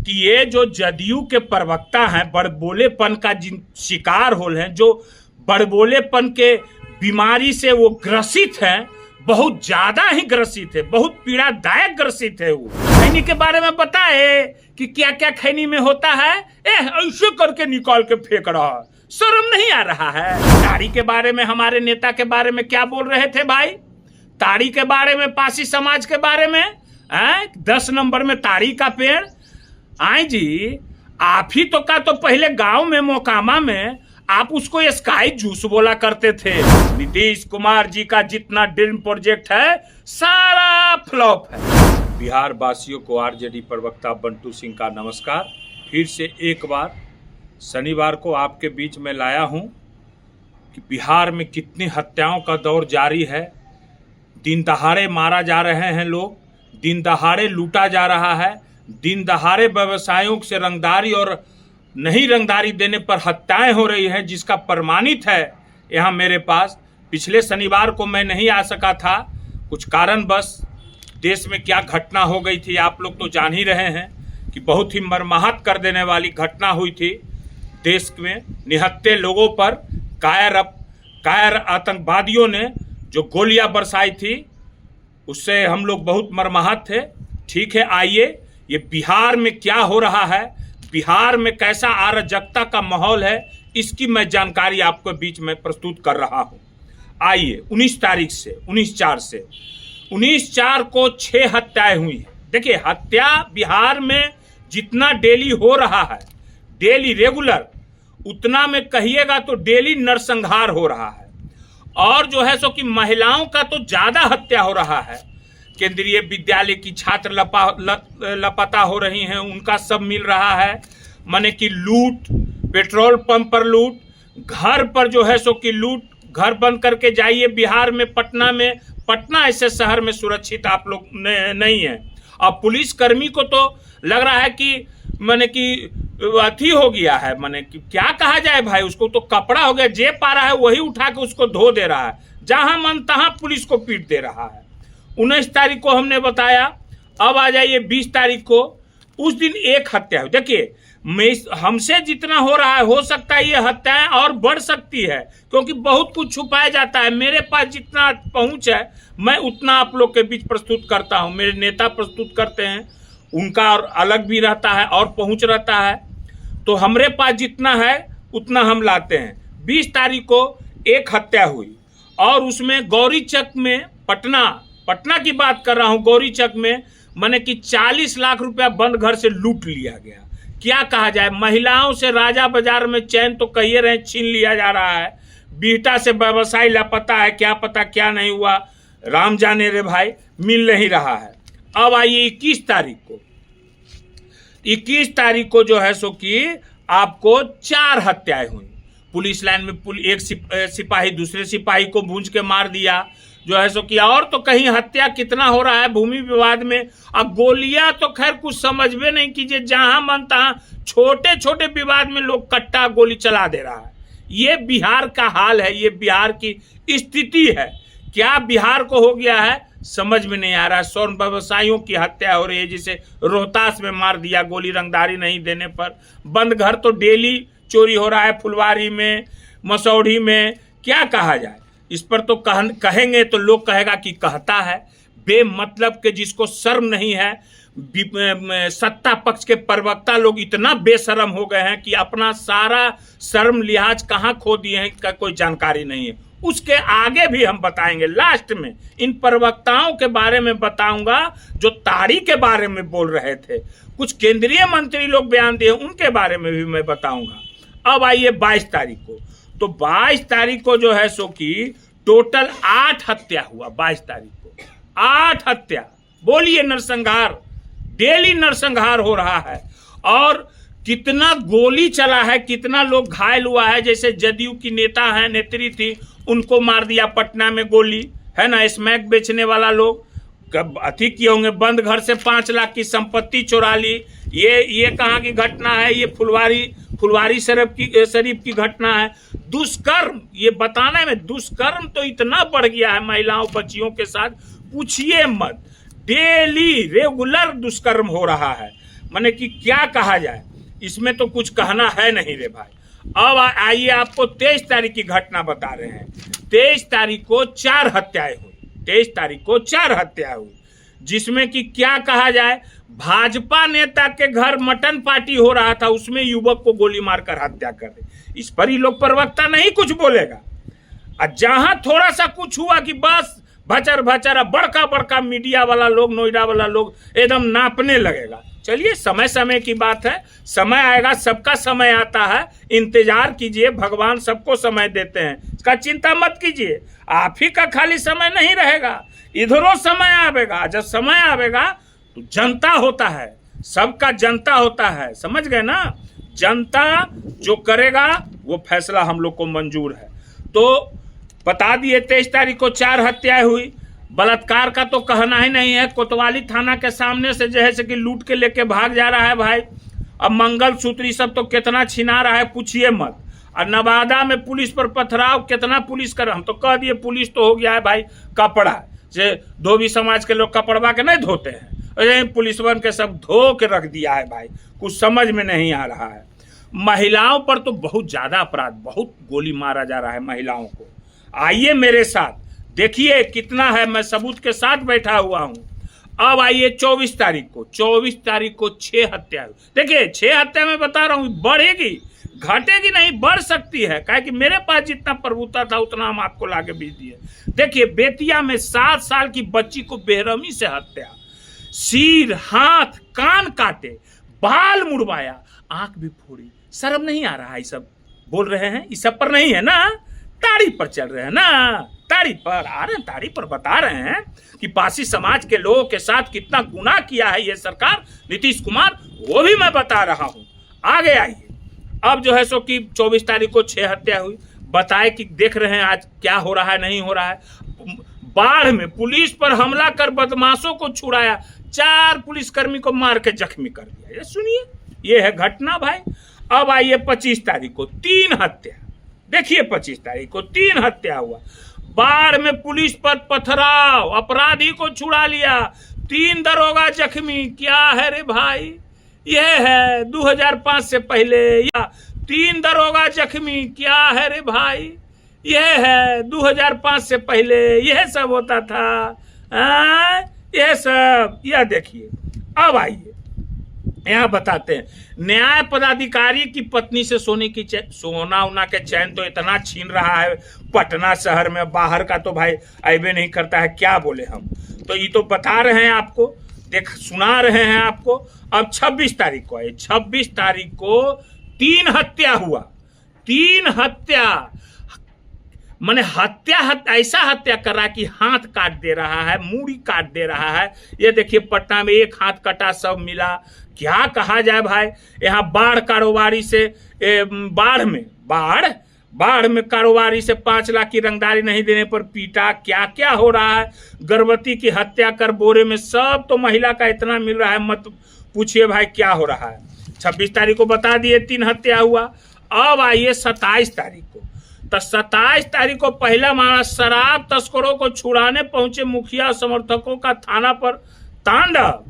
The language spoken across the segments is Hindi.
कि ये जो जदयू के प्रवक्ता हैं, बड़बोलेपन का जिन शिकार होल हैं, जो बड़बोलेपन के बीमारी से वो ग्रसित हैं, बहुत ज्यादा ही ग्रसित है, बहुत पीड़ादायक ग्रसित है। वो खैनी के बारे में पता है कि क्या क्या खैनी में होता है? ऐसे करके निकाल के फेंक रहा है, शर्म नहीं आ रहा है? ताड़ी के बारे में, हमारे नेता के बारे में क्या बोल रहे थे भाई? ताड़ी के बारे में, पासी समाज के बारे में 10 नंबर में ताड़ी का पेड़। आए जी, आप ही तो का तो पहले गांव में मोकामा में आप उसको स्काई जूस बोला करते थे। नीतीश कुमार जी का जितना ड्रीम प्रोजेक्ट है सारा फ्लॉप है। बिहार वासियों को आरजेडी प्रवक्ता बंटू सिंह का नमस्कार। फिर से एक बार शनिवार को आपके बीच में लाया हूं कि बिहार में कितनी हत्याओं का दौर जारी है। दिन दहाड़े मारा जा रहे हैं लोग, दिन दहाड़े लूटा जा रहा है, दिन दहाड़े व्यवसायों से रंगदारी और नहीं रंगदारी देने पर हत्याएं हो रही हैं, जिसका प्रमाणित है यहाँ मेरे पास। पिछले शनिवार को मैं नहीं आ सका था, कुछ कारणवश। देश में क्या घटना हो गई थी आप लोग तो जान ही रहे हैं कि बहुत ही मर्माहत कर देने वाली घटना हुई थी। देश में निहत्थे लोगों पर कायर आतंकवादियों ने जो गोलियां बरसाई थी, उससे हम लोग बहुत मर्माहत थे। ठीक है, आइए ये बिहार में क्या हो रहा है, बिहार में कैसा अराजकता का माहौल है, इसकी मैं जानकारी आपको बीच में प्रस्तुत कर रहा हूं। आइए 19/4 को 6 हत्याएं हुई हैं। देखिए, हत्या बिहार में जितना डेली हो रहा है, डेली रेगुलर, उतना में कहिएगा तो डेली नरसंहार हो रहा है। और जो है सो कि महिलाओं का तो ज्यादा हत्या हो रहा है। केंद्रीय विद्यालय की छात्र लापता हो रही हैं, उनका सब मिल रहा है। माने कि लूट, पेट्रोल पंप पर लूट, घर पर जो है सो कि लूट, घर बंद करके जाइए बिहार में, पटना ऐसे शहर में सुरक्षित आप लोग नहीं है। अब पुलिस कर्मी को तो लग रहा है कि माने कि अथी हो गया है, माने कि क्या कहा जाए भाई, उसको तो कपड़ा हो गया, जे पा रहा है वही उठा के उसको धो दे रहा है, जहां मन तहां पुलिस को पीट दे रहा है। 19 तारीख को हमने बताया। अब आ जाइए 20 तारीख को, उस दिन एक हत्या हुई। देखिए, हमसे जितना हो रहा है, हो सकता है ये हत्याएं और बढ़ सकती है, क्योंकि बहुत कुछ छुपाया जाता है। मेरे पास जितना पहुंच है मैं उतना आप लोग के बीच प्रस्तुत करता हूं। मेरे नेता प्रस्तुत करते हैं, उनका और अलग भी रहता है और पहुंच रहता है। तो हमारे पास जितना है उतना हम लाते हैं। 20 तारीख को एक हत्या हुई, और उसमें गौरीचक में, पटना की बात कर रहा हूं, गौरीचक में माने कि 40 लाख रुपया बंद घर से लूट लिया गया। क्या कहा जाए, महिलाओं से राजा बाजार में चैन तो कहिए रहे छीन लिया जा रहा है। बीटा से व्यवसायी लापता है, क्या पता क्या नहीं हुआ, राम जाने रे भाई, मिल नहीं रहा है। अब आइए 21 तारीख को जो है सो कि आपको 4 हत्याएं हुई। पुलिस लाइन में एक सिपाही दूसरे सिपाही को भूंज के मार दिया, जो है सो कि और तो कहीं हत्या कितना हो रहा है भूमि विवाद में। अब गोलियां तो खैर कुछ समझ में नहीं कीजिए, जहां मन तहां छोटे छोटे विवाद में लोग कट्टा गोली चला दे रहा है। ये बिहार का हाल है, ये बिहार की स्थिति है। क्या बिहार को हो गया है समझ में नहीं आ रहा है। स्वर्ण व्यवसायियों की हत्या हो रही है, जिसे रोहतास में मार दिया गोली रंगदारी नहीं देने पर। बंद घर तो डेली चोरी हो रहा है, फुलवारी में, मसौढ़ी में, क्या कहा जाए। इस पर तो कहेंगे तो लोग कहेगा कि कहता है, बेमतलब के जिसको शर्म नहीं है। सत्ता पक्ष के प्रवक्ता लोग इतना बेशर्म हो गए हैं कि अपना सारा शर्म लिहाज कहाँ खो दिए हैं का कोई जानकारी नहीं है। उसके आगे भी हम बताएंगे, लास्ट में इन प्रवक्ताओं के बारे में बताऊंगा जो ताड़ी के बारे में बोल रहे थे। कुछ केंद्रीय मंत्री लोग बयान दिए, उनके बारे में भी मैं बताऊंगा। अब आइए 22 तारीख को, तो 22 तारीख को जो है सो कि टोटल 8 हत्या हुआ। 22 तारीख को 8 हत्या, बोलिए नरसंहार, डेली नरसंहार हो रहा है। और कितना गोली चला है, कितना लोग घायल हुआ है। जैसे जदयू की नेता है, नेत्री थी, उनको मार दिया पटना में गोली, है ना। स्मैक बेचने वाला लोग कब अति किए होंगे, बंद घर से 5 लाख की संपत्ति चुरा ली। ये कहाँ की घटना है, ये फुलवारी शरीफ की घटना है। दुष्कर्म, ये बताने में दुष्कर्म तो इतना बढ़ गया है महिलाओं बच्चियों के साथ, पूछिए मत। डेली रेगुलर दुष्कर्म हो रहा है। माने कि क्या कहा जाए, इसमें तो कुछ कहना है नहीं रे भाई। अब आइए आपको 23 तारीख की घटना बता रहे हैं। 23 तारीख को 4 हत्याएं हुई, 23 तारीख को 4 हत्याएं हुई, जिसमें कि क्या कहा जाए, भाजपा नेता के घर मटन पार्टी हो रहा था, उसमें युवक को गोली मारकर हत्या कर दी। इस पर ही लोग प्रवक्ता नहीं कुछ बोलेगा। और जहां थोड़ा सा कुछ हुआ कि बस भचर भचर, बड़का बड़का मीडिया वाला लोग, नोएडा वाला लोग एकदम नापने लगेगा। चलिए, समय समय की बात है, समय आएगा, सबका समय आता है, इंतजार कीजिए, भगवान सबको समय देते हैं, इसका चिंता मत कीजिए। आप ही का खाली समय नहीं रहेगा, इधरों समय आवेगा। जब समय आवेगा तो जनता होता है, सबका जनता होता है, समझ गए ना। जनता जो करेगा वो फैसला हम लोग को मंजूर है। तो बता दिए 23 तारीख को 4 हत्याएं हुई। बलात्कार का तो कहना ही नहीं है। कोतवाली थाना के सामने से जो है कि लूट के लेके भाग जा रहा है भाई। अब मंगलसूत्र सब तो कितना छिना रहा है, पूछिए मत। और नवादा में पुलिस पर पथराव, कितना पुलिस कर, हम तो कह दिए पुलिस तो हो गया है भाई कपड़ा से, धोबी समाज के लोग कपड़वा के नहीं धोते हैं, पुलिस वन के सब धो के रख दिया है भाई। कुछ समझ में नहीं आ रहा है। महिलाओं पर तो बहुत ज्यादा अपराध, बहुत गोली मारा जा रहा है महिलाओं को। आइए मेरे साथ, देखिए कितना है, मैं सबूत के साथ बैठा हुआ हूं। अब आइए 24 तारीख को, 24 तारीख को 6 हत्या। देखिए 6 हत्या में बता रहा हूं, बढ़ेगी घटेगी नहीं, बढ़ सकती है, काहे कि मेरे पास जितना प्रभुता था उतना हम आपको लाके भेज दिए। देखिए बेतिया में 7 साल की बच्ची को बेरहमी से हत्या, सिर, हाथ, कान काटे, बाल मुड़वाया, आंख भी फोड़ी। शर्म नहीं आ रहा है? सब बोल रहे हैं, इस सब पर नहीं है ना, ताड़ी पर चल रहे हैं ना, ताड़ी पर आ रहे हैं, ताड़ी पर बता रहे हैं कि पासी समाज के लोगों के साथ कितना गुनाह किया है ये सरकार, नीतीश कुमार, वो भी मैं बता रहा हूं। आगे आइए। अब जो है सो कि 24 तारीख को 6 हत्या हुई। बताए कि देख रहे हैं आज क्या हो रहा है, नहीं हो रहा है। बाढ़ में पुलिस पर हमला कर बदमाशों को छुड़ाया, 4 पुलिसकर्मी को मार के जख्मी कर दिया। ये सुनिए, ये है घटना भाई। अब आइए 25 तारीख को 3 हत्या। देखिए 25 तारीख को 3 हत्या हुआ। बाढ़ में पुलिस पर पथराव, अपराधी को छुड़ा लिया, 3 दरोगा जख्मी। क्या है रे भाई, यह है 2005 से पहले। या 3 दरोगा जख्मी, क्या है रे भाई, यह है 2005 से पहले, यह सब होता था। यह सब, यह देखिए। अब आइए यहाँ बताते हैं, न्याय पदाधिकारी की पत्नी से सोना उना के चैन तो इतना छीन रहा है पटना शहर में, बाहर का तो भाई ऐबे नहीं करता है, क्या बोले हम। तो ये तो बता रहे हैं आपको, देख सुना रहे हैं आपको। अब 26 तारीख को है, 26 तारीख को 3 हत्या हुआ। 3 हत्या माने हत्या ऐसा हत्या कर रहा है कि हाथ काट दे रहा है, मूड़ी काट दे रहा है। ये देखिए पटना में 1 हाथ कटा, सब मिला। क्या कहा जाए भाई, यहाँ बाढ़ कारोबारी से बाढ़ में कारोबारी से 5 लाख की रंगदारी नहीं देने पर पीटा। क्या क्या हो रहा है, गर्भवती की हत्या कर बोरे में, सब तो महिला का इतना मिल रहा है, मत पूछिए भाई क्या हो रहा है। 26 तारीख को बता दिए 3 हत्या हुआ। अब आइए 27 तारीख को। तो 27 तारीख को पहला मामला, शराब तस्करों को छुड़ाने पहुंचे मुखिया समर्थकों का थाना पर तांडव,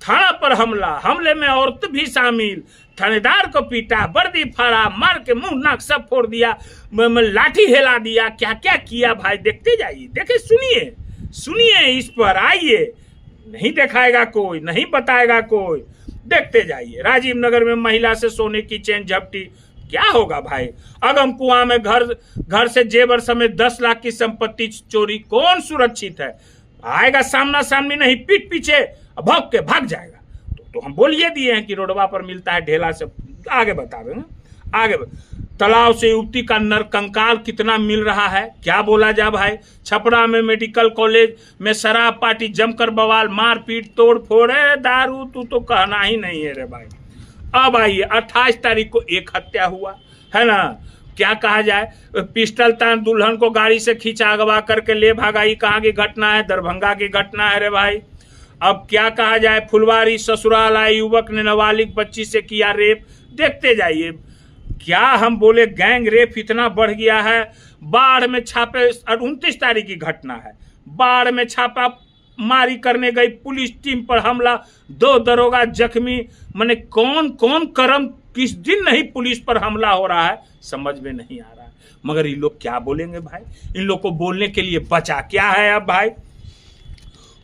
थाना पर हमले में औरत भी शामिल, थानेदार को पीटा, वर्दी फाड़ा, मार के मुंह नाक सब फोड़ दिया, लाठी हिला दिया। क्या क्या किया भाई, देखते जाइए, देखे सुनिए इस पर। आइए, नहीं दिखाएगा कोई, नहीं बताएगा कोई, देखते जाइए। राजीव नगर में महिला से सोने की चेन झपटी, क्या होगा भाई। अगम कुआं में घर से जेवर समेत 10 लाख की संपत्ति चोरी, कौन सुरक्षित है। आएगा सामना सामनी नहीं, पीठ पीछे भौंक के भाग जाएगा। तो हम बोलिए दिए हैं कि रोडवा पर मिलता है ढेला से। आगे बतावे आगे। तालाब से युवती का नरकंकाल कितना मिल रहा है, क्या बोला जा भाई। छपरा में मेडिकल कॉलेज में शराब पार्टी जमकर बवाल, मारपीट, तोड़ फोड़, दारू तू तो कहना ही नहीं है रे भाई। अब आइए 28 तारीख को 1 हत्या हुआ है ना। क्या कहा जाए, पिस्टल तान दुल्हन को गाड़ी से खींचा, अगवा करके ले भागा। ये कहाँ की घटना है, दरभंगा की घटना है रे भाई। अब क्या कहा जाए, फुलवारी ससुराल आए युवक ने नाबालिग बच्ची से किया रेप। देखते जाइए, क्या हम बोले, गैंग रेप इतना बढ़ गया है। बाढ़ में छापे, 29 तारीख की घटना है, बाढ़ में छापा मारी करने गई, पुलिस टीम पर हमला, 2 दरोगा जख्मी। माने कौन कौन कर्म किस दिन नहीं पुलिस पर हमला हो रहा है, समझ में नहीं आ रहा है। मगर ये लोग क्या बोलेंगे भाई, इन लोग को बोलने के लिए बचा क्या है अब भाई।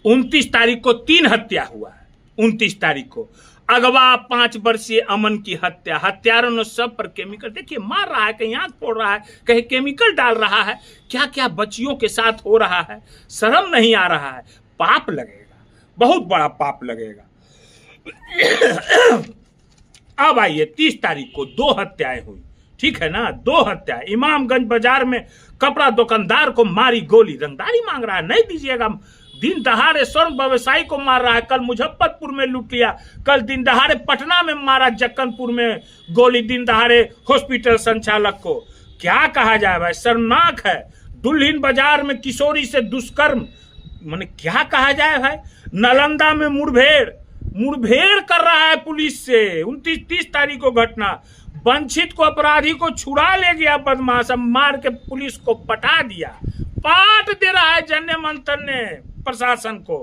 29 तारीख को 3 हत्या हुआ है, 29 तारीख को अगवा 5 वर्षीय अमन की हत्या, हत्यारों ने सब पर केमिकल, देखिए मार रहा है, कहीं आंख फोड़ रहा है, कहीं केमिकल डाल रहा है, क्या क्या बच्चियों के साथ हो रहा है, शर्म नहीं आ रहा है। पाप लगेगा, बहुत बड़ा पाप लगेगा। अब आइए 30 तारीख को 2 हत्याएं हुई, ठीक है ना, 2 हत्या। इमामगंज बाजार में कपड़ा दुकानदार को मारी गोली, रंगदारी मांग रहा है, नहीं दीजिएगा। दिन दहाड़े स्वर्ण व्यवसायी को मार रहा है, कल मुजफ्फरपुर में लूट लिया, कल दिन दहाड़े पटना में मारा, जक्कनपुर में गोली, दिन दहाड़े हॉस्पिटल संचालक को। क्या कहा जाए भाई, शर्मनाक है। दुल्हिन बाजार में किशोरी से दुष्कर्म, माने क्या कहा जाए भाई। नालंदा में मुठभेड़ कर रहा है पुलिस से, 29-30 तारीख को घटना। वंचित को, अपराधी को छुड़ा ले गया बदमाश, मार के पुलिस को पटा दिया, पाट दे रहा है जन्य मंत्र ने प्रशासन को।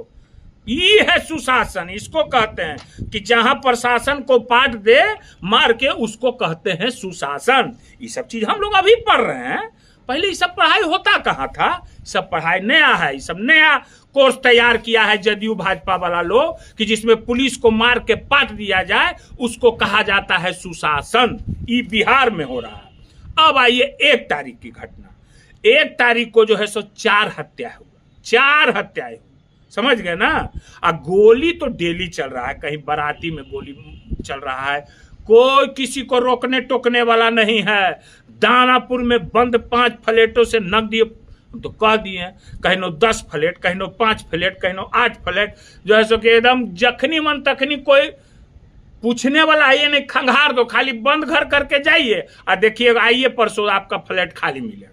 ये है सुशासन, इसको कहते हैं कि जहां प्रशासन को पाट दे मार के, उसको कहते हैं सुशासन। ये सब चीज हम लोग अभी पढ़ रहे हैं, पहले ये सब पढ़ाई होता कहाँ था। सब पढ़ाई नया है, ये सब नया कोर्स तैयार किया है जदयू भाजपा वाला लोग, कि जिसमें पुलिस को मार के पाट दिया जाए, उसको कहा जाता है सुशासन। ये बिहार में हो रहा है। अब आइए 1 तारीख की घटना। 1 तारीख को जो है सो 4 हत्या हुआ, 4 हत्याएं हुई, समझ गए ना। गोली तो डेली चल रहा है, कहीं बाराती में गोली चल रहा है, कोई किसी को रोकने टोकने वाला नहीं है। दानापुर में बंद 5 फ्लैटों से नकदी, तो कह दिए, कहीं 10 फ्लैट, कहीं 5 फ्लैट, कहीं 8 फ्लैट, जो है सो कि एकदम जखनी मन तखनी, कोई पूछने वाला आइए नहीं, खंगार दो, खाली बंद घर करके जाइए और देखिए आइए परसों आपका फ्लैट खाली मिलेगा।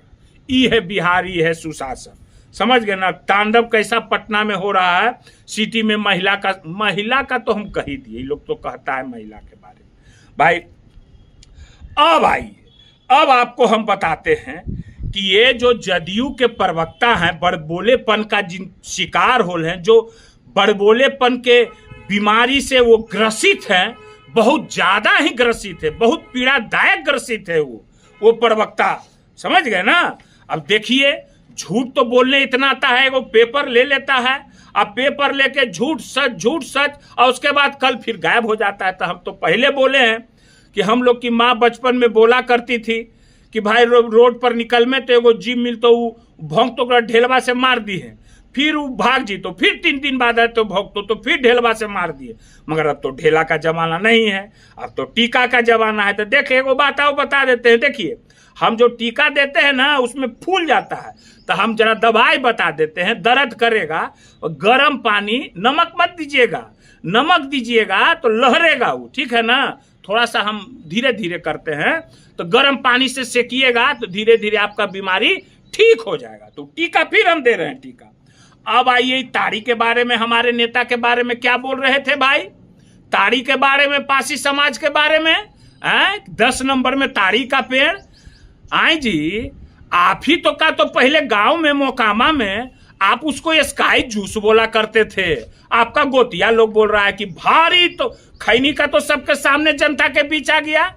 ये है बिहार, ये है सुशासन, समझ गए ना। तांडव कैसा पटना में हो रहा है, सिटी में महिला का तो हम कह ही दिए, लोग तो कहता है महिला के बारे में भाई। अब आइए, अब आपको हम बताते हैं कि ये जो जदयू के प्रवक्ता हैं, बड़बोलेपन का जिन शिकार हो हैं, जो बड़बोलेपन के बीमारी से वो ग्रसित हैं, बहुत ज्यादा ही ग्रसित है, बहुत पीड़ादायक ग्रसित है वो प्रवक्ता, समझ गए ना। अब देखिए, झूठ तो बोलने इतना आता है, वो पेपर ले लेता है, अब पेपर लेके झूठ सच, और उसके बाद कल फिर गायब हो जाता है। तो हम तो पहले बोले हैं कि हम लोग की माँ बचपन में बोला करती थी कि भाई रोड पर निकल में तो एगो जीप मिल, तो वो भोंक तो ढेलवा से मार दी है, फिर वो भाग जी, तो फिर 3 दिन बाद आए तो भोंक तो फिर ढेलवा से मार दिए। मगर अब तो ढेला का जमाना नहीं है, अब तो टीका का जमाना है। तो देखिए एगो बात आओ बता देते हैं, देखिए हम जो टीका देते हैं ना, उसमें फूल जाता है, तो हम जरा दवाई बता देते हैं, दर्द करेगा, और गर्म पानी, नमक मत दीजिएगा, नमक दीजिएगा तो लहरेगा वो, ठीक है ना। थोड़ा सा हम धीरे धीरे करते हैं, तो गर्म पानी से सेकिएगा तो धीरे धीरे आपका बीमारी ठीक हो जाएगा। तो टीका फिर हम दे रहे हैं टीका। अब आइए ताड़ी के बारे में, हमारे नेता के बारे में क्या बोल रहे थे भाई, ताड़ी के बारे में, पासी समाज के बारे में। 10 नंबर में ताड़ी का पेड़। आई जी, आप ही तो का तो पहले गांव में मोकामा में आप उसको स्काई जूस बोला करते थे, आपका गोतिया लोग बोल रहा है कि भारी। तो खैनी का तो सबके सामने जनता के बीच आ गया।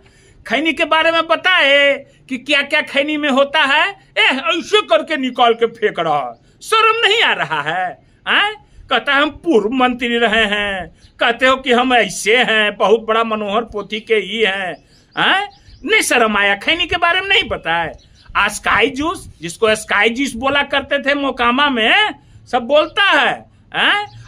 खैनी के बारे में बताए कि क्या क्या खैनी में होता है, ऐसे करके निकाल के फेंक रहा है, शर्म नहीं आ रहा है। कहता है हम पूर्व मंत्री रहे हैं, कहते हो कि हम ऐसे हैं, बहुत बड़ा मनोहर पोथी के ही हैं। नहीं शर्म आया, खैनी के बारे में नहीं पता है। स्काई जूस, जिसको स्काई जूस बोला करते थे मोकामा में, सब बोलता है।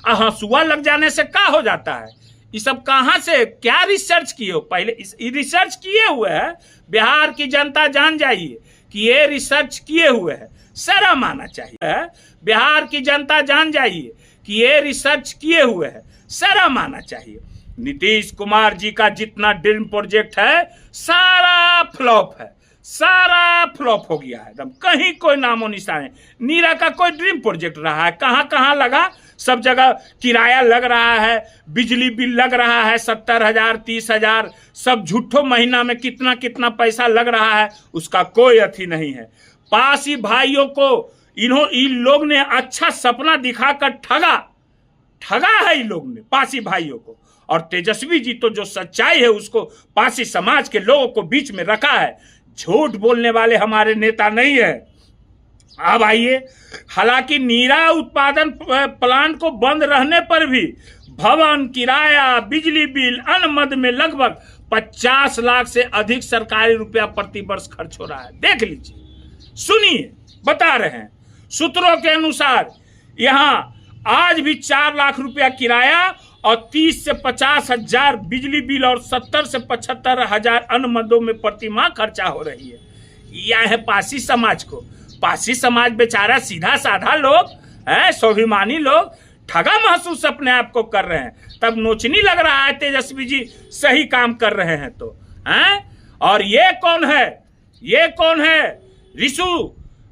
हंसुआ लग जाने से क्या हो जाता है, ये सब कहाँ से क्या रिसर्च किए हो, पहले रिसर्च किए हुए हैं। बिहार की जनता जान जाइए कि ये रिसर्च किए हुए हैं, शर्म आना चाहिए। बिहार की जनता जान जाइए कि ये रिसर्च किए हुए हैं, शर्म आना चाहिए। नीतीश कुमार जी का जितना ड्रीम प्रोजेक्ट है सारा फ्लॉप है, सारा फ्लॉप हो गया है एकदम, कहीं कोई नामो निशान है। नीरा का कोई ड्रीम प्रोजेक्ट रहा है, कहाँ कहाँ लगा, सब जगह किराया लग रहा है, बिजली बिल लग रहा है 70,000 30,000, सब झूठो महीना में कितना कितना पैसा लग रहा है, उसका कोई अथी नहीं है। पासी भाइयों को इन लोग ने अच्छा सपना दिखाकर ठगा, ठगा है इन लोग ने पासी भाइयों को। और तेजस्वी जी तो जो सच्चाई है उसको पासी समाज के लोगों को बीच में रखा है। झूठ बोलने वाले हमारे नेता नहीं है। अब आइए, हालांकि नीरा उत्पादन प्लांट को बंद रहने पर भी भवन, किराया, बिजली बिल, अन्न मद में लगभग 50 लाख से अधिक सरकारी रुपया प्रति वर्ष खर्च हो रहा है। देख लीजिए, सुनिए, बता रहे हैं सूत्रों के अनुसार यहां आज भी 4 लाख रुपया किराया और 30 से 50 हजार बिजली बिल और 70 से 75 हजार अन्न मदों में प्रति माह खर्चा हो रही है। यह है पासी समाज को। पासी समाज बेचारा सीधा साधा लोग है, स्वाभिमानी लोग ठगा महसूस अपने आप को कर रहे हैं। तब नोचनी लग रहा है तेजस्वी जी सही काम कर रहे हैं तो हैं। और ये कौन है? ये कौन है? रिशु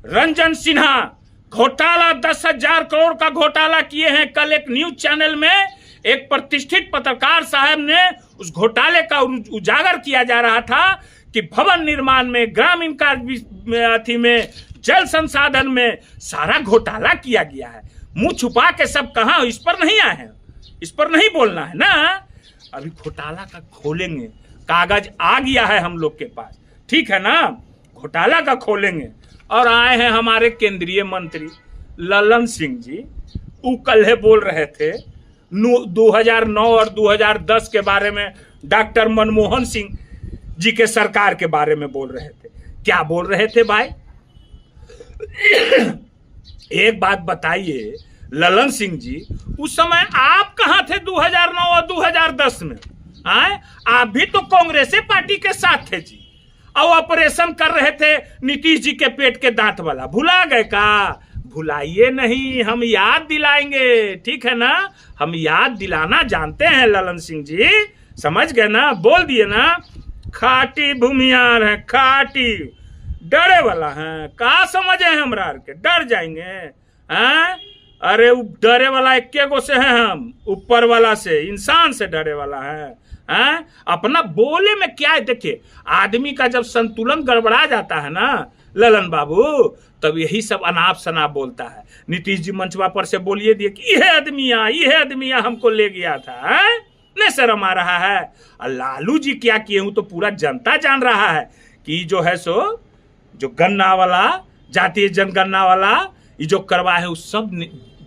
रंजन सिन्हा घोटाला 10,000 करोड़ का घोटाला किए हैं। कल एक न्यूज चैनल में एक प्रतिष्ठित पत्रकार साहब ने उस घोटाले का उजागर किया जा रहा था कि भवन निर्माण में, ग्रामीण कार्य में, जल संसाधन में सारा घोटाला किया गया है। मुंह छुपा के सब कहां, इस पर नहीं आए हैं, इस पर नहीं बोलना है ना। अभी घोटाला का खोलेंगे, कागज आ गया है हम लोग के पास, ठीक है ना। घोटाला का खोलेंगे। और आए हैं हमारे केंद्रीय मंत्री ललन सिंह जी। वो कल बोल रहे थे 2009 और 2010 के बारे में, डॉक्टर मनमोहन सिंह जी के सरकार के बारे में बोल रहे थे। क्या बोल रहे थे भाई? एक बात बताइए ललन सिंह जी, उस समय आप कहां थे 2009 और 2010 में? आप भी तो कांग्रेसी पार्टी के साथ थे जी, और ऑपरेशन कर रहे थे नीतीश जी के पेट के दांत वाला। भुला गए का? भुलाइए नहीं, हम याद दिलाएंगे, ठीक है ना। हम याद दिलाना जानते हैं ललन सिंह जी, समझ गए ना। बोल दिए ना, खाटी भूमियार है, खाटी डरे वाला है। का समझे हमरा के डर जाएंगे हैं? अरे डरे वाला इक्के गो से है, हम ऊपर वाला से, इंसान से डरे वाला है। अपना बोले में क्या है? देखिए, आदमी का जब संतुलन गड़बड़ा जाता है ना ललन बाबू, तब यही सब अनाप शनाप बोलता है। नीतीश जी मंचवा पर से बोलिए दिए कि यह आदमिया हमको ले गया था, नहीं शर्म आ रहा है। और लालू जी क्या किए हूं तो पूरा जनता जान रहा है कि जो है सो जो गन्ना वाला, जातीय जनगणना वाला ये जो करवाया है, उस सब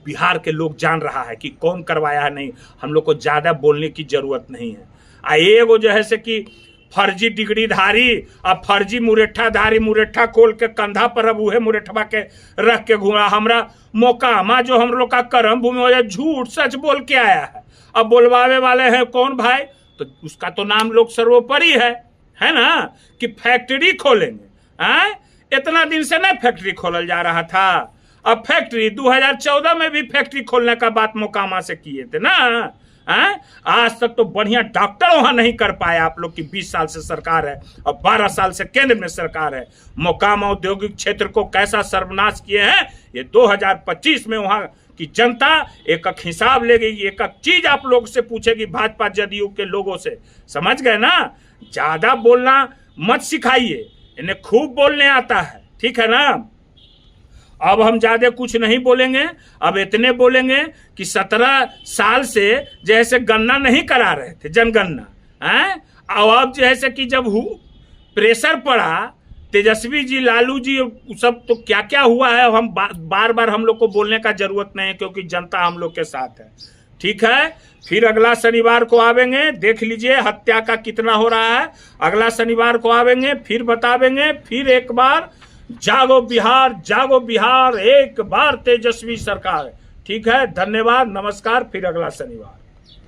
बिहार के लोग जान रहा है कि कौन करवाया है। नहीं, हम लोग को ज्यादा बोलने की जरूरत नहीं है। एगो जो है से कि फर्जी डिग्री धारी और फर्जी मुरेठा धारी, मुरेठा खोल के कंधा पर अब उहे मुरेठवा के रख के घूमा। हमरा मोकामा जो हम लोग का कर्म भूमि हो जाए, झूठ सच बोल के आया है। अब बोलवावे वाले हैं कौन भाई? तो उसका तो नाम लोग सर्वोपरि है ना, कि फैक्ट्री खोलेंगे। इतना दिन से नहीं फैक्ट्री खोलल जा रहा था। अब फैक्ट्री 2014 में भी फैक्ट्री खोलने का बात मोकामा से किए थे ना। आज तक तो बढ़िया डॉक्टर वहां नहीं कर पाया आप लोग की 20 साल से सरकार है और 12 साल से केंद्र में सरकार है। मोकामा औद्योगिक क्षेत्र को कैसा सर्वनाश किए हैं, ये 2025 में वहां की जनता एक एक हिसाब लेगी, एक एक चीज आप लोग से पूछेगी, भाजपा जदयू के लोगों से। समझ गए ना? ज्यादा बोलना मत सिखाइए, इन्हें खूब बोलने आता है, ठीक है ना। अब हम ज्यादा कुछ नहीं बोलेंगे, अब इतने बोलेंगे कि 17 साल से जैसे गन्ना नहीं करा रहे थे, जनगणना और अब जैसे कि जब प्रेशर पड़ा तेजस्वी जी, लालू जी, सब तो क्या क्या हुआ है, हम बार बार हम लोग को बोलने का जरूरत नहीं है, क्योंकि जनता हम लोग के साथ है, ठीक है। फिर अगला शनिवार को आवेंगे, देख लीजिए हत्या का कितना हो रहा है। अगला शनिवार को आवेंगे, फिर बतावेंगे, फिर एक बार जागो बिहार, एक बार तेजस्वी सरकार, ठीक है। धन्यवाद, नमस्कार, फिर अगला शनिवार।